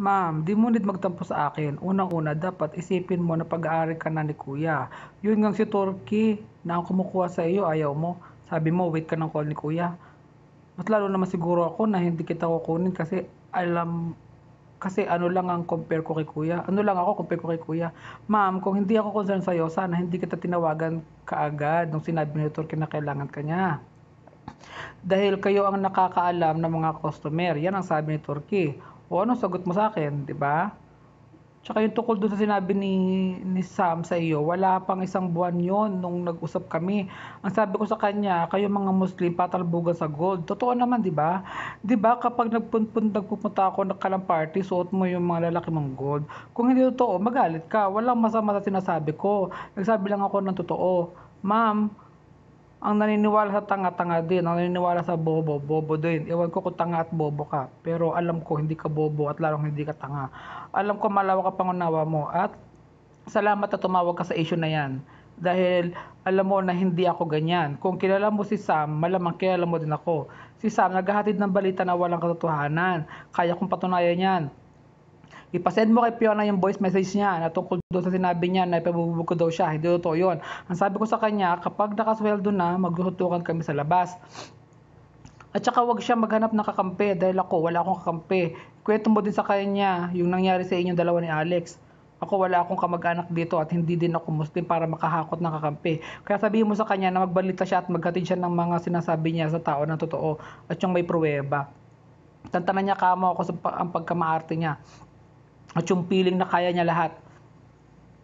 Ma'am, di mo need magtampo sa akin. Unang-una, dapat isipin mo na pag-aari ka na ni kuya. Yun ngang si Turkey na ang kumukuha sa iyo, ayaw mo. Sabi mo, wait ka ng call ni kuya. Mas lalo naman siguro ako na hindi kita kukunin kasi ano lang ang compare ko kay kuya. Ano lang ako compare ko kay kuya. Ma'am, kung hindi ako concerned sa'yo, sana hindi kita tinawagan kaagad nung sinabi ni Turkey na kailangan ka niya. Dahil kayo ang nakakaalam ng mga customer. Yan ang sabi ni Turkey. O ano sagot mo sa akin, di ba? Tsaka yung tungkol doon sa sinabi ni Sam sa iyo, wala pang isang buwan yon nung nag-usap kami. Ang sabi ko sa kanya, kayo mga Muslim patalbugan sa gold. Totoo naman, di ba? Di ba kapag nagpupunta ako ng kalang party, suot mo yung mga lalaki mong gold. Kung hindi totoo, magalit ka. Walang masama sa sinasabi ko. Nagsabi lang ako ng totoo. Ma'am, ang naniniwala sa tanga-tanga din, ang naniniwala sa bobo, bobo din. Ewan ko kung tanga at bobo ka, pero alam ko hindi ka bobo at lalong hindi ka tanga. Alam ko malawak ang pangunawa mo at salamat na tumawag ka sa issue na yan. Dahil alam mo na hindi ako ganyan. Kung kilala mo si Sam, malamang kilala mo din ako. Si Sam naghahatid ng balita na walang katotohanan. Kaya kong patunayan yan. Ipasend mo kay Fiona yung voice message niya na tungkol doon sa sinabi niya na ipabubog ko daw siya. Hindi totoo yun. Ang sabi ko sa kanya, kapag nakasweldo na, magsusutukan kami sa labas. At saka wag siya maghanap ng kakampi dahil ako, wala akong kakampi. Kwento mo din sa kanya yung nangyari sa inyong dalawa ni Alex. Ako wala akong kamag-anak dito at hindi din ako Muslim para makahakot ng kakampi. Kaya sabihin mo sa kanya na magbalita siya at maghatid siya ng mga sinasabi niya sa tao ng totoo at yung may pruweba. Tantanan niya kamo ako sa ang pagkamaarte niya at yung feeling na kaya niya lahat.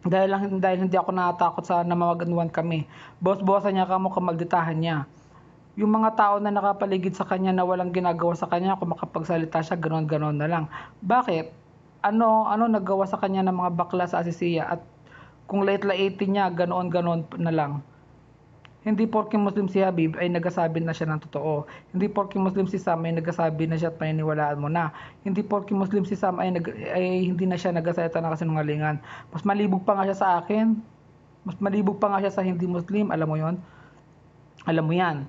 Dahil hindi ako natatakot sa namamaganwan kami. Boss-bossan niya kamo kamagditahan niya. Yung mga tao na nakapaligid sa kanya na walang ginagawa sa kanya, kung makapagsalita siya, ganon-ganon na lang. Bakit? Ano nagawa sa kanya ng mga bakla sa Asisiya at kung late-late niya, ganoon-ganon na lang. Hindi porke Muslim si Habib ay nagsasabi na siya ng totoo. Hindi porke Muslim si Sam ay nagsasabi na siya at paniniwalaan mo na. Hindi porke Muslim si Sam ay hindi na siya nagsasalita ng kasinungalingan. Mas malibog pa nga siya sa akin. Mas malibog pa nga siya sa hindi Muslim. Alam mo yon? Alam mo yan.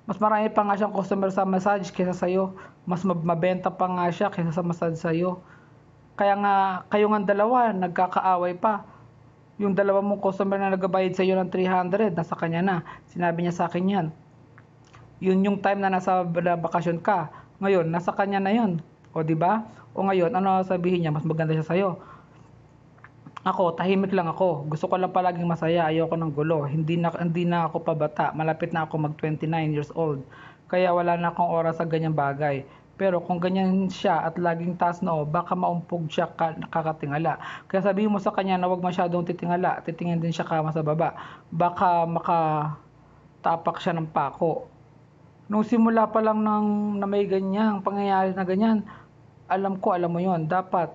Mas marami pa nga siyang customer sa massage kaysa sa'yo. Mas mabenta pa nga siya kaysa sa massage sa'yo. Kaya nga, kayo nga dalawa, nagkakaaway pa. Yung dalawa mong customer na nagbabayad sa iyo ng 300, nasa kanya na. Sinabi niya sa akin yan. Yun yung time na nasa bakasyon ka. Ngayon, nasa kanya na yun. O di ba? O ngayon, ano sabihin niya? Mas maganda siya sa iyo. Ako, tahimik lang ako. Gusto ko lang palaging masaya. Ayoko ng gulo. Hindi na ako pabata. Malapit na ako mag 29 years old. Kaya wala na akong oras sa ganyang bagay. Pero kung ganyan siya at laging taas noo, baka maumpog siya kakatingala. Kaya sabihin mo sa kanya na huwag masyadong titingala, titingin din siya kama sa baba. Baka makatapak siya ng pako. Nung simula pa lang na may ganyang pangyayari na ganyan, alam mo yon dapat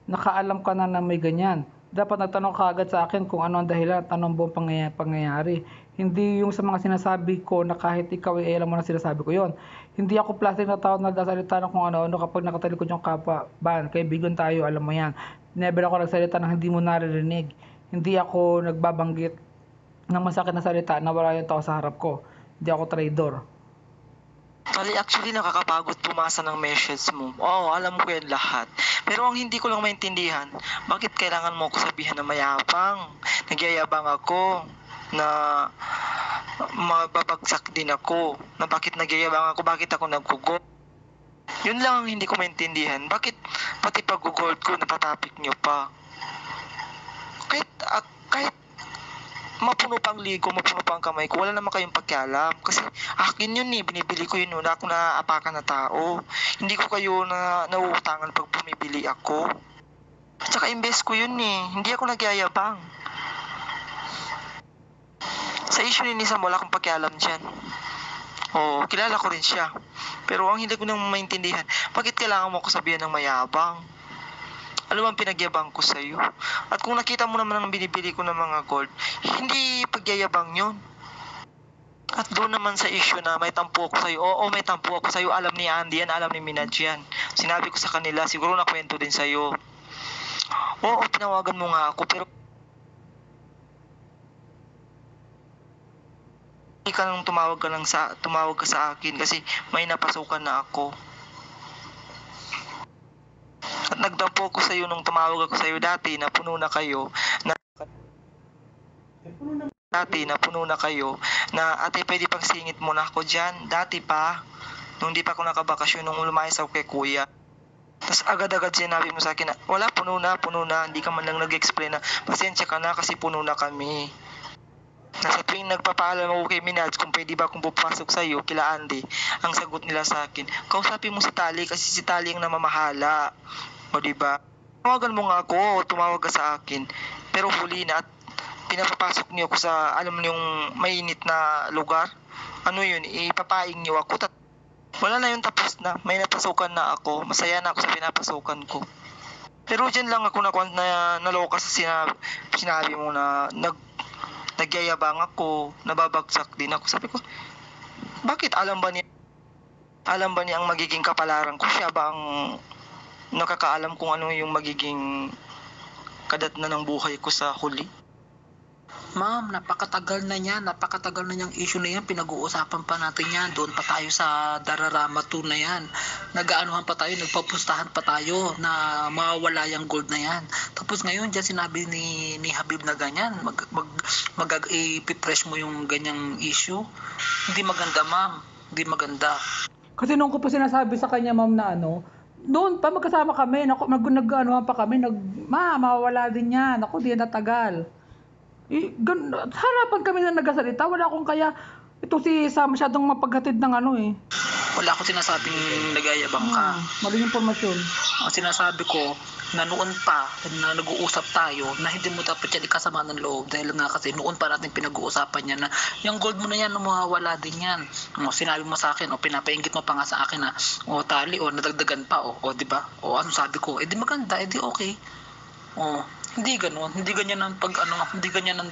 nakaalam ka na may ganyan. Dapat nagtanong ka agad sa akin kung ano ang dahilan at anong buong pangyayari. Hindi yung sa mga sinasabi ko na kahit ikaw ay alam mo na sinasabi ko yon. Hindi ako plastic na tao na nagsasalita ng kung ano-ano kapag nakatalikod yung kapwa. Kaibigan tayo, alam mo yan. Never ako nagsalita ng hindi mo naririnig. Hindi ako nagbabanggit ng masakit na salita na wala yung tao sa harap ko. Hindi ako traidor. Actually, nakakapagod pumasa ng message mo. Oo, alam ko yan lahat. Pero ang hindi ko lang maintindihan, bakit kailangan mo ko sabihan na mayabang? Nagyayabang ako na mababagsak din ako. Na bakit nagyayabang ako? Bakit ako nagkugo? Yun lang ang hindi ko maintindihan. Bakit pati pag-gold ko napatapik nyo pa? Kahit mapuno pang ligo, mapuno pang kamay ko, wala naman kayong pakialam. Kasi akin yun binibili ko yun una ako naaapakan na tao. Hindi ko kayo na nauutangan pag bumibili ako. At saka invest ko yun hindi ako nagyayabang. Sa issue ni Nisam, wala akong pakialam dyan. Oo, kilala ko rin siya. Pero ang hindi ko nang maintindihan, bakit kailangan mo ko sabihan ng mayabang? Ano bang pinagyabang ko sa'yo? At kung nakita mo naman ang binibili ko ng mga gold, hindi pagyayabang yun. At doon naman sa issue na may tampo ako sa'yo, oo, may tampo ako sa'yo, alam ni Andy yan, alam ni Minaj yan. Sinabi ko sa kanila, siguro nakwento din sa'yo. Oo, tinawagan mo nga ako, pero hindi ka nang tumawag ka sa akin kasi may napasukan na ako. At nagdampo ko sa'yo nung tumawag ako sa'yo dati na puno na kayo, na ate pwede pang singit mo na ako dyan. Dati pa, nung di pa ako nakabakasyon, nung lumayas ako kay kuya. Tapos agad-agad sinabi mo sa akin na, wala, puno na, hindi ka man lang nag-explain na, pasensya ka na kasi puno na kami. Nasa tuwing nagpapaalam ako kay Minaj kung pwede ba akong pupasok sa'yo, kila Andy, ang sagot nila sa akin, kausapin mo si Tali kasi si Tali ang namamahala. O diba? Tawagan mo nga ako, tumawag ka sa akin. Pero huli na at pinapapasok niyo ako sa, alam mo yung mainit na lugar. Ano yun, ipapaing niyo ako. Wala na yun, tapos na. May napasukan na ako. Masaya na ako sa pinapasukan ko. Pero dyan lang ako naloka sa sinabi mo na nagyayabang ako, nababagsak din ako. Sabi ko, bakit alam ba niya ang magiging kapalaran ko? Siya ba ang nakakaalam kung ano yung magiging kadatnan ng buhay ko sa huli? Ma'am, napakatagal na niyang issue na yan, pinag-uusapan pa natin yan, doon pa tayo sa Dararama 2 na yan, nag-aanuhan pa tayo, nagpapustahan pa tayo na mawawala yung gold na yan. Tapos ngayon, dyan sinabi ni Habib na ganyan, ipipress mo yung ganyang issue. Hindi maganda, ma'am, hindi maganda. Kasi nung ko pa sinasabi sa kanya, ma'am, na doon pa magkasama kami, nag-anuhan pa kami, mawawala din yan, ako di natagal. Harapan kami na nagasalita, wala akong kaya, ito si Sam masyadong mapaghatid ng Wala akong sinasabing nagayabang ka. Maling impormasyon. Ang sinasabi ko, na noon pa na nag-uusap tayo na hindi mo dapat yan ikasama ng loob dahil nga kasi noon pa natin pinag-uusapan yan na yung gold mo na yan, mawawala din yan. Sinabi mo sa akin, pinapainggit mo pa nga sa akin na, Tali, nadagdagan pa, di ba? Ano sabi ko, di maganda, di okay. Hindi ganoon, hindi ganyan ang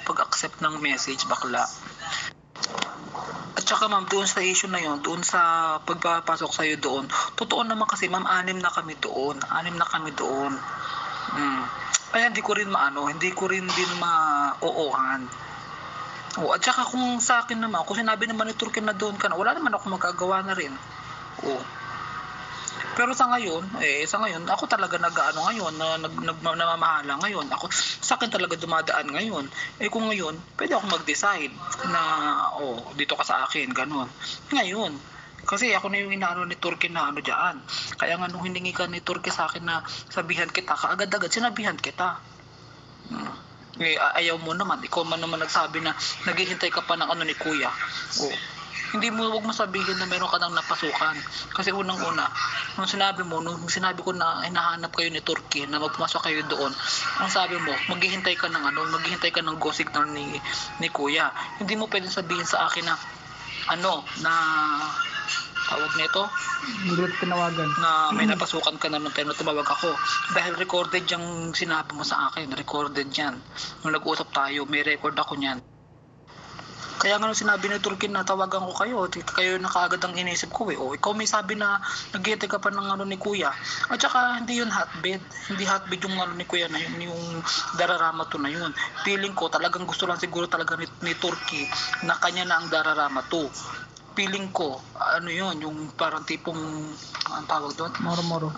pag-accept ng message, bakla. At saka ma'am, doon sa issue na yon, doon sa pagpapasok sa'yo doon, totoo naman kasi ma'am, 6 na kami doon. Kaya hindi ko rin din ma-oohan. At saka kung sa akin naman, kung sinabi naman ni Turkin na doon ka na, wala naman ako magagawa na rin. Pero sa ngayon, ako talaga namamahala ngayon. Ako, sa akin talaga dumadaan ngayon. Kung ngayon, pwede ako mag-decide na, dito ka sa akin, ganun. Ngayon, kasi ako na yung inaano ni Turki na dyan. Kaya nga nung hiningi ka ni Turki sa akin na sabihan kita, kaagad-agad sinabihan kita. Ayaw mo naman, ikaw man naman nagsabi na naghihintay ka pa ng ni Kuya. Huwag mo sabihin na meron ka nang napasukan. Kasi unang-una, nung sinabi ko na hinahanap kayo ni Turki, na magpumasok kayo doon, ang sabi mo, maghihintay ka ng go signal ni Kuya. Hindi mo pwedeng sabihin sa akin na, tawag nito? Hindi tinawagan. Na may napasukan ka na nung time na tumawag ako. Dahil recorded yung sinabi mo sa akin, recorded yan. Nung nag-uusap tayo, may record ako niyan. Kaya nga nung sinabi ni Turkin na tawagan ko kayo na kaagad ang inisip ko ikaw may sabi na naghihintay ka pa ng ni Kuya. At saka hindi yun hotbed. Hindi hotbed yung ni Kuya na yun, yung Dararama 2 na yun. Feeling ko talagang gusto lang siguro talaga ni Turki na kanya na ang Dararama 2. Feeling ko, yun, yung parang tipong, ang tawag doon? Moro-moro.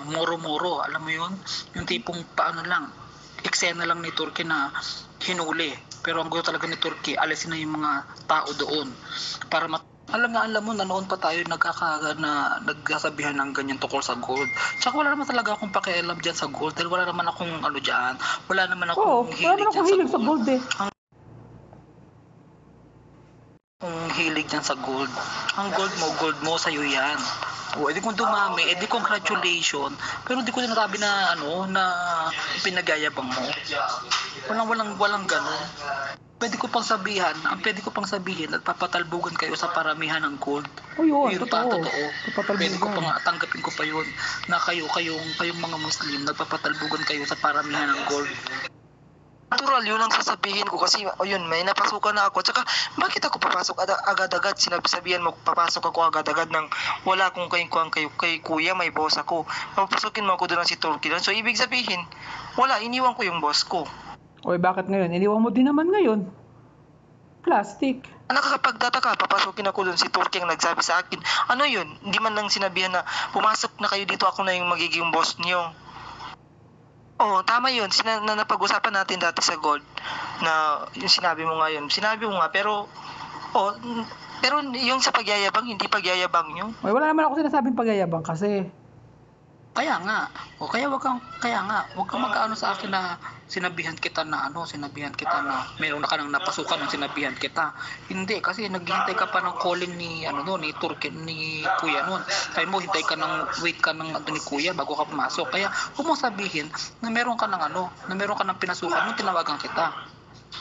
Moro-moro, alam mo yun? Yung tipong eksena lang ni Turki na hinuli. Pero ang gusto talaga ni Turki, alisin na yung mga tao doon. Para alam mo na noon pa tayo nagsasabihan ng ganyan tungkol sa gold. Tsaka wala naman talaga akong pakialam dyan sa gold. Dahil wala naman akong dyan. Wala naman akong hilig sa gold Ang hilig dyan sa gold. Ang gold mo, sa'yo yan. Edi kung dumami, edi congratulations. Pero di ko sinasabi na na pinagayabang mo. Walang ganun. Pwede ko pang sabihin at papatalbugan kayo sa paramihan ng gold. Yun, totoo. Pwede ko pang tanggapin ko pa yun na kayong mga Muslim nagpapatalbugan kayo sa paramihan ng gold. Natural yun ang sasabihin ko kasi may napasukan na ako. Tsaka bakit ako papasok agad-agad? Sabihan mo papasok ako agad-agad nang wala akong kay Kuya, may boss ako. Papasukin mo ako doon si Turkey. So ibig sabihin, iniwan ko yung boss ko. Bakit ngayon? Iniwan mo din naman ngayon. Plastic. Nakakapagtataka, papasukin ako doon, si Turkey ang nagsabi sa akin. Ano yun? Hindi man lang sinabihan na, pumasok na kayo dito, ako na yung magiging boss niyo. Oo, tama yun. Napag-usapan natin dati sa Gold, na yung sinabi mo nga yun. Sinabi mo nga, pero, pero yung sa pagyayabang, hindi pagyayabang nyo. Ay, wala naman ako sinasabing pagyayabang kasi. Kaya nga, wag kang mag-ano sa akin na sinabihan kita na meron na ka nang napasukan ng sinabihan kita. Hindi, kasi naghihintay ka pa ng calling ni ni Turkey, ni Kuya noon. Sabi mo, wait ka ng ni Kuya bago ka pumasok. Kaya huwag mo sabihin na meron ka ng pinasukan nung tinawagan kita.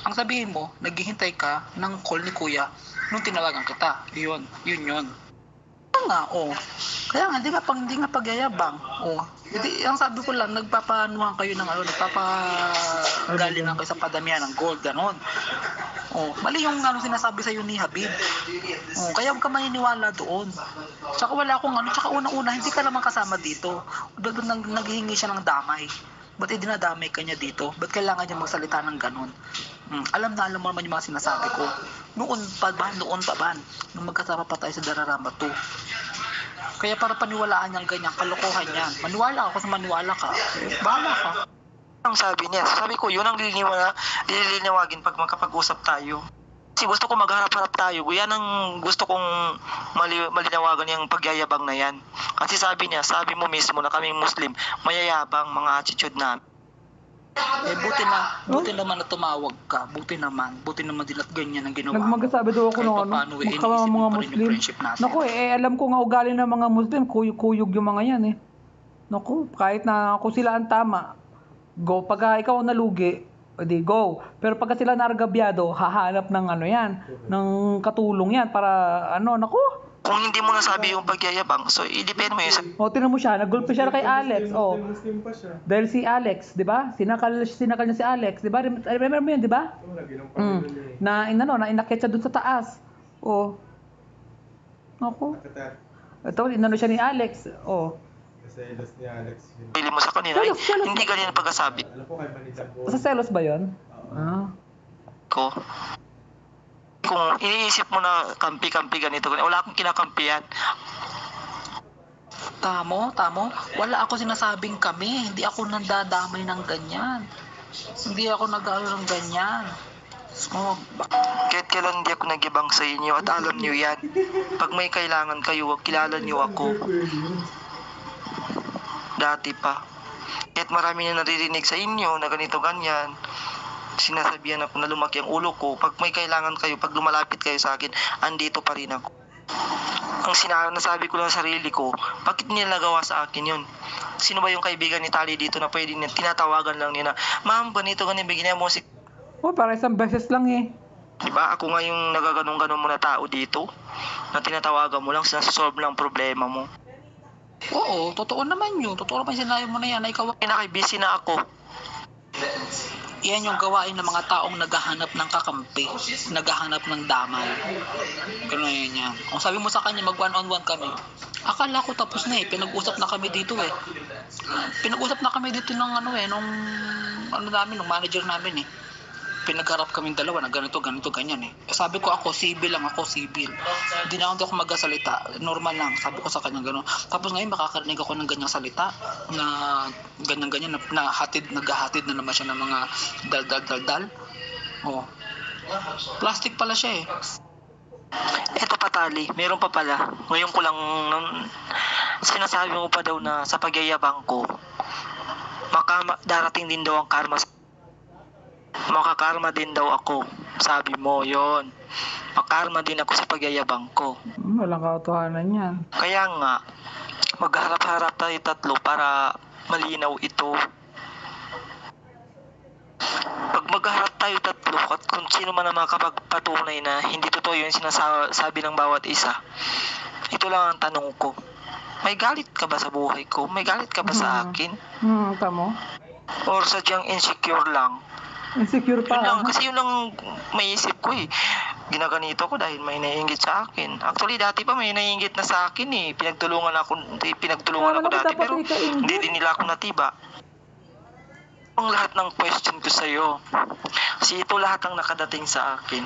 Ang sabihin mo, naghihintay ka ng call ni Kuya nung tinawagan kita. Yun. Kaya nga, di nga pagyayabang. Hindi, ang sabi ko lang, nagpapanuhan kayo ng nagpapagalingan kayo sa padamihan ng gold, ganon. Mali yung sinasabi sa'yo ni Habib. Kaya huwag ka maniniwala doon. Tsaka wala akong tsaka unang-una, hindi ka naman kasama dito. Doon naghihingi siya ng damay. Ba't dinadamay ka niya dito? Ba't kailangan niya magsalita ng ganon? Alam mo naman yung mga sinasabi ko. Noon pa ba? Nung magkasama pa tayo sa Dararama 2. Kaya para paniwalaan niyang ganyan, kalokohan yan. Maniwala ako sa maniwala ka. Bahala ka. Ang sabi niya, sabi ko, yun ang lilinawagin pag makapag-usap tayo. Kasi gusto ko magharap-harap tayo. Yan ang gusto kong malinawagan yung pagyayabang na yan. Kasi sabi mo mismo na kaming Muslim, mayayabang mga attitude namin. Buti naman na tumawag ka. Buti naman din at ganyan ang ginawa. Nagmagasabi daw ako ng mga Muslim. Naku, alam ko nga ugali ng mga Muslim, kuyog yung mga yan eh. Naku, kahit na kung sila ang tama, go. Pag ikaw ang nalugi, di go. Pero pag sila naragabyado, hahanap ng ng katulong yan para naku. Kung hindi mo nasabi yung pagyayabang, so i-depend mo yun sa... Tinan mo siya, nagulpe siya kay Alex. Muslim pa siya. Dahil si Alex, di ba? Sinakal niya si Alex, di ba? Remember mo yun, di ba? Na inakyat siya dun sa taas. Naku. Ito, inano siya ni Alex. Selos ni Alex. Pili mo sa kanila, hindi ganyan pagkasabi. Alam ko kay Manila po. Sa selos ba yun? Ko. Kung iniisip mo na kampi-kampi ganito, wala akong kinakampihan. Tamo. Wala ako sinasabing kami. Hindi ako nandadamay ng ganyan. Hindi ako nag-aaral ng ganyan. Kahit kailan hindi ako nag-ibang sa inyo at alam niyo yan. Pag may kailangan kayo, kilala niyo ako. Dati pa. Kahit marami na naririnig sa inyo na ganito ganyan, sinasabihan ako na lumaki ang ulo ko. Pag may kailangan kayo, pag lumalapit kayo sa akin, andito pa rin ako. Ang nasabi ko lang sa sarili ko, bakit nila nagawa sa akin yun? Sino ba yung kaibigan ni Tali dito na pwede niya, tinatawagan lang niya na, ma'am, ganito, bigyan niya mo si... para isang beses lang eh. Diba? Ako nga yung nagaganong-ganon mo na tao dito, na tinatawagan mo lang, sinasolve lang problema mo. Oo, totoo naman yun. Totoo naman sinabi mo na yan na ikaw. Busy na ako. Yan yung gawain ng mga taong naghahanap ng kakampi, naghahanap ng damay. Ganun yan. Kung sabi mo sa kanya mag one-on-one kami, akala ko tapos na eh, pinag-usap na kami dito eh. Pinag-usap na kami dito ng nung manager namin eh. Pinagharap kaming dalawa na ganito, ganyan eh. Sabi ko ako civil. Hindi na ako magsasalita. Normal lang. Sabi ko sa kanya gano'n. Tapos ngayon makakarinig ako ng ganyang salita na ganyan na naghahatid na naman siya ng mga dal. Plastic pala siya eh. Eto pa Tali, meron pa pala. Ngayon ko lang sinasabi mo pa daw na sa pagyayabang ko, darating din daw ang karma. Makakarma din daw ako. Sabi mo, yon. Makarma din ako sa pagyayabang ko. Walang katotohanan yan. Kaya nga, magharap-harap tayo tatlo para malinaw ito. Pag magharap tayo tatlo, at kung sino man ang makapagpatunay na hindi totoo yung sinasabi ng bawat isa, ito lang ang tanong ko. May galit ka ba sa buhay ko? May galit ka ba sa akin? Tamo. Or sadyang insecure lang? Insecure pa. Kasi yun lang may isip ko eh. Ginaganito ko dahil may naiinggit sa akin. Actually, dati pa may naiinggit na sa akin eh. Pinagtulungan ako dati, pero hindi din nila ako natiba. Ang lahat ng question ko sa'yo, kasi ito lahat ang nakadating sa akin.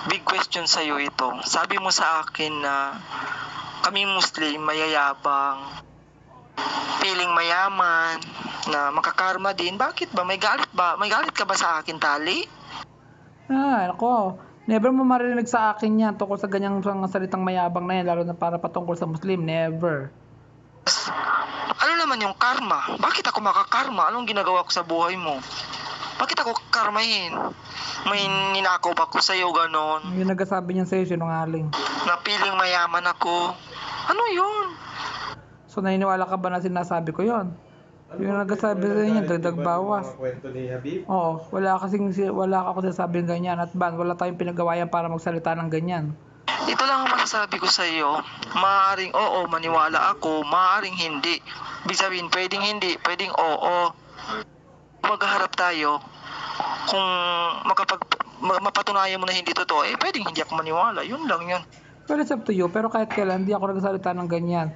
Big question sa'yo ito. Sabi mo sa akin na kami Muslim, mayayabang, feeling mayaman, na makakarma din. Bakit ba? May galit ba? May galit ka ba sa akin, Tali? Ako. Never mo marinig sa akin yan tungkol sa ganyang mga salitang mayabang na yan, lalo na para patungkol sa Muslim. Never. Ano naman yung karma? Bakit ako makakarma? Anong ginagawa ko sa buhay mo? Bakit ako karmahin? May ninakaw ba ko sa'yo ganon? Yung nagsasabi niyan sa'yo, sinungaling. Na feeling mayaman ako? Ano yun? So, naniniwala ka ba na sinasabi ko yon? Yung nagsasabi sa inyo, dagdag bawas. Mga kwento ni Habib. Oo, wala ako sinasabing ganyan. At wala tayong pinagawayan para magsalita ng ganyan. Ito lang ang masasabi ko sa iyo. Maaring oo, maniwala ako. Maaring hindi. Ibig sabihin, pwedeng hindi, pwedeng oo. Magharap tayo. Kung mapatunayan mo na hindi totoo, pwedeng hindi ako maniwala. Yun lang yun. Well, it's up to you. Pero kahit kailan, hindi ako nagsalita ng ganyan.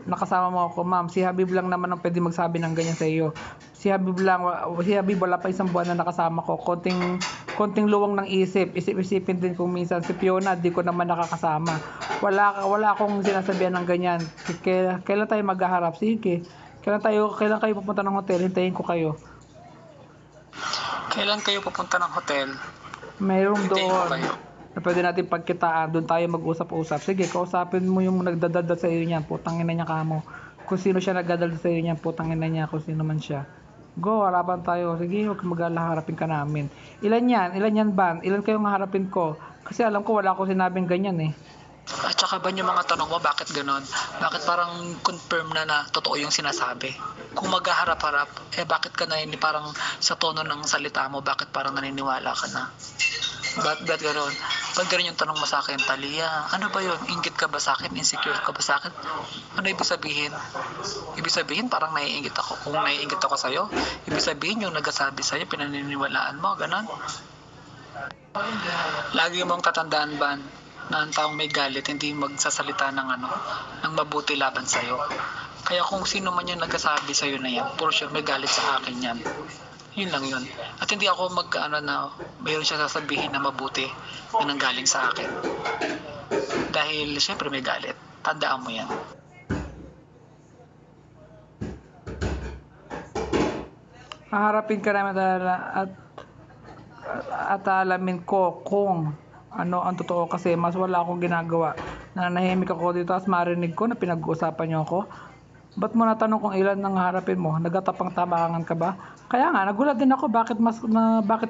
Nakasama mo ako, ma'am. Si Habib lang naman ang pwede magsabi ng ganyan sa iyo. Si Habib wala pa isang buwan na nakasama ko. Konting luwang ng isip. Isip-isipin din kung minsan. Si Fiona, di ko naman nakakasama. Wala akong sinasabihan ng ganyan. Kailan tayo maghaharap? Sige. Kailan kayo pupunta ng hotel? Hintayin ko kayo. Kailan kayo pupunta ng hotel? Mayroong Hintayin ko doon kayo. na pwede natin pagkitaan, doon tayo mag-usap-usap. Sige, kausapin mo yung nagdadaldal sa iyo niyan, putang ina niya kamo. Kung sino siya nagdadaldal sa iyo niyan, putang ina niya, kung sino man siya. Go, harapan tayo. Sige, huwag kang mag-alala, harapin ka namin. Ilan yan, Ban? Ilan kayong harapin ko? Kasi alam ko, wala akong sinabing ganyan eh. At saka ba yung mga tanong mo, bakit ganon? Bakit parang confirm na totoo yung sinasabi? Kung maghaharap-harap, bakit ka parang sa tono ng salita mo, bakit parang naniniwala ka na? Ba't ganon? Ba't ganon yung tanong mo sa akin, Talia? Ano ba yun? Inggit ka ba sa akin? Insecure ka ba sa akin? Ano ibig sabihin? Ibig sabihin parang naiinggit ako. Kung naiinggit ako sa'yo, ibig sabihin yung nagsasabi sa'yo, pinaniniwalaan mo, ganon? Lagi mong tatandaan ba na ang taong may galit hindi magsasalita ng mabuti laban sa'yo. Kaya kung sino man yung nagsasabi sa'yo na yan, for sure may galit sa akin yan. Yun lang yun. At hindi ako na mayroon siya sasabihin na mabuti na nanggaling sa akin. Dahil syempre may galit. Tandaan mo yan. Haharapin ka namin at alamin ko kung ano ang totoo, kasi mas wala akong ginagawa. Nanahimik ako dito tapos marinig ko na pinag-uusapan niyo ako. Ba't mo natanong kung ilan nang harapin mo? Nagtatapang tabangan ka ba? Kaya nga, nagulat din ako bakit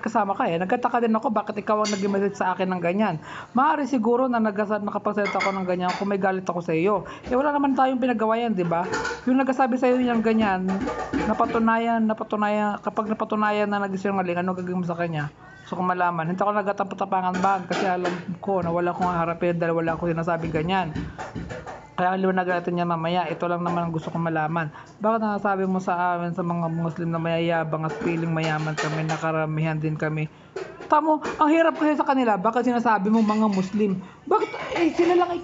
kasama ka eh. Nagtataka din ako bakit ikaw ang nag-message sa akin ng ganyan. Maaari siguro na nakapagsalita ako ng ganyan kung may galit ako sa iyo. Wala naman tayong pinagawayan, di ba? Yung nagsasabi sa iyo ng ganyan, kapag napatunayan na nagsinungaling, ano gagawin mo sa kanya? So kung malaman, hindi ako nagtatapang-tapangan ba? Kasi alam ko na wala akong harapin dahil wala akong sinasabing ganyan. Kaya liwanagan natin niya mamaya. Ito lang naman ang gusto kong malaman. Bakit nasasabi mo sa amin sa mga Muslim na mayayabang at feeling mayaman kami, nakaramihan din kami? Tamo, ang hirap kasi sa kanila. Bakit sinasabi mo mga Muslim? Bakit? Sila lang,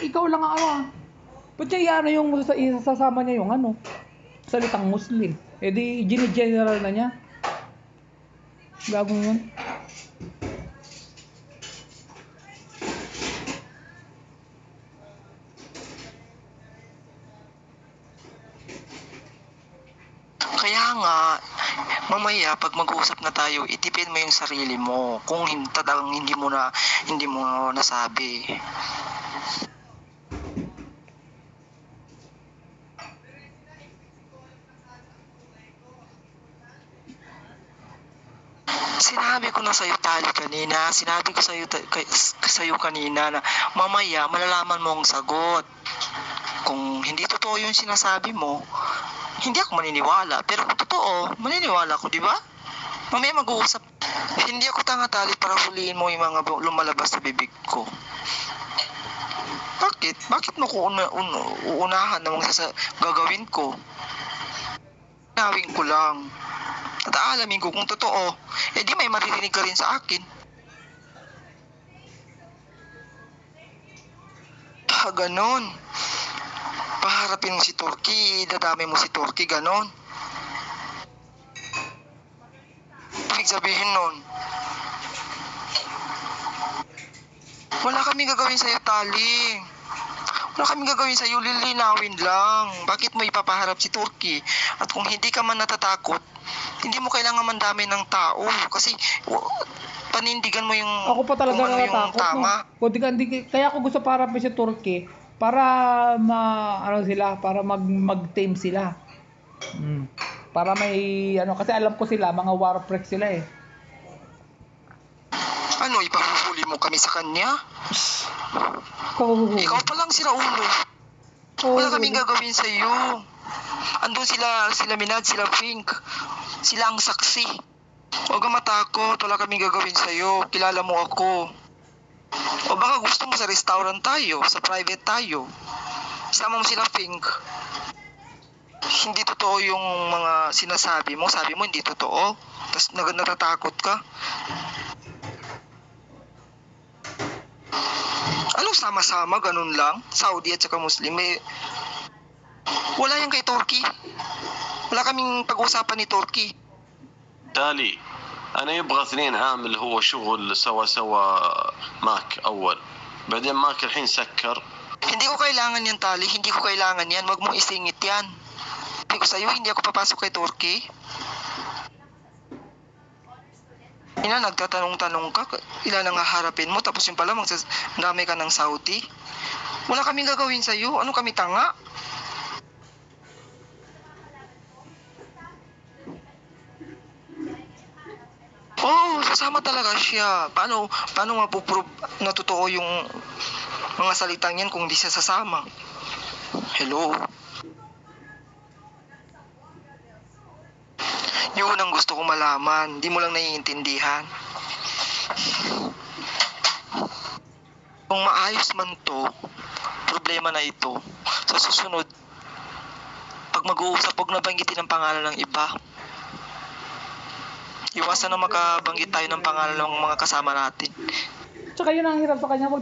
ikaw lang ang ba't niya yung sasama niya yung salitang Muslim? Di gini-general na niya. Gagong yun. Kaya nga, mamaya pag mag-uusap na tayo, itipid mo yung sarili mo kung hindi mo nasabi. Sinabi ko na sa'yo, Tali, kanina. Sinabi ko sa'yo kanina na mamaya malalaman mo ang sagot. Kung hindi totoo yung sinasabi mo, hindi ako maniniwala. Pero kung totoo, maniniwala ko, di ba? Mamaya mag-uusap. Hindi ako tanga-Tali para huliin mo yung mga lumalabas sa bibig ko. Bakit? Bakit mo ko uunahan ng mga gagawin ko? Gawin ko lang. At aalamin ko kung totoo, di may maririnig ka rin sa akin. Ganon. Paharapin mo si Turkey, dadami mo si Turkey, ganon. Ibig sabihin nun, Wala kaming gagawin sa'yo, Tali. Wala kaming gagawin sa'yo, lilinawin lang. Bakit mo ipapaharap si Turkey? At kung hindi ka man natatakot, hindi mo kailangan mandamay ng tao. Kasi panindigan mo yung Ako pa talaga kung ano yung natatakot, no? tama. Kaya ako gusto para si Turkey para para mag-tame sila. Para may kasi alam ko sila, mga war freak sila eh. Ano, ipahuhuli mo kami sa kanya? Oh, Ikaw pa lang sila ulo. Wala kaming gagawin sa iyo. Andun sila Minaj, sila Pink. Sila ang saksi. Huwag kang matakot, wala kaming gagawin sa iyo. Kilala mo ako. O baka gusto mo sa restaurant tayo, sa private tayo. Isama mo sila Pink. Hindi totoo yung mga sinasabi mo. Sabi mo hindi totoo. Tapos natatakot ka. Anong sama-sama, ganun lang? Saudi at saka Muslim, wala yan kay Turkey. Wala kaming pag-usapan ni Turkey. تالي أنا يبغى 2 عام اللي هو شغل سوا ماك أول بعدين ماك الحين سكر. Hindi ko kailangan yan, Tali. Hindi ko kailangan yan. Wag mong isingit yan. Hindi ko sa'yo, hindi ako papasok kay Turkey. Nagtatanong-tanong ka, ilan ang haharapin mo, tapos yung pala dami ka ng Saudi. Wala kaming gagawin sa'yo. Ano kami, tanga? Oo, sasama talaga siya. Paano mapuprove na totoo yung mga salitang yan kung di siya sasama? Hello? Yun ang gusto kong malaman. Di mo lang naiintindihan. Kung maayos man to, problema na ito, sa susunod, pag mag-uusap, huwag nabanggitin ang pangalan ng iba. Iwasan na makabanggit tayo ng pangalan ng mga kasama natin. Tsaka yun ang hirap sa kanya.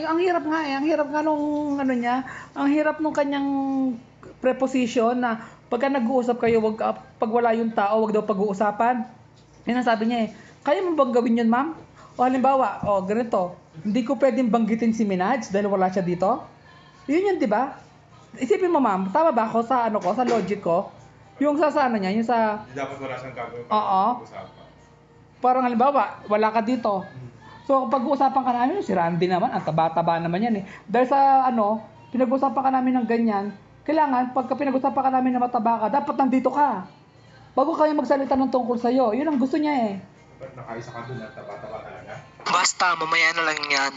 Ang hirap nga eh. Ang hirap nga nung niya. Ang hirap nung kanyang preposition na pagka nag-uusap kayo, pag wala yung tao, wag daw pag-uusapan. Yan ang sabi niya eh. Kaya mo bang gawin yun, ma'am? O halimbawa, ganito. Hindi ko pwedeng banggitin si Minaj dahil wala siya dito. Yun, di ba? Isipin mo, ma'am, tama ba ako sa sa logic ko? Yung sa niya, yung sa... Hindi dapat wala siyang gagawin usapan. Parang halimbawa, wala ka dito. So, pag-uusapan ka namin, si Randy naman, ang taba-taba naman yan eh. Dahil sa pinag-uusapan ka namin ng ganyan, kailangan, pagka pinag-uusapan ka namin na mataba ka, dapat nandito ka. Bago kayo magsalita ng tungkol sa'yo. Yun ang gusto niya eh. Dapat nakaisa ka doon at taba-taba talaga. Basta, mamaya na lang yan.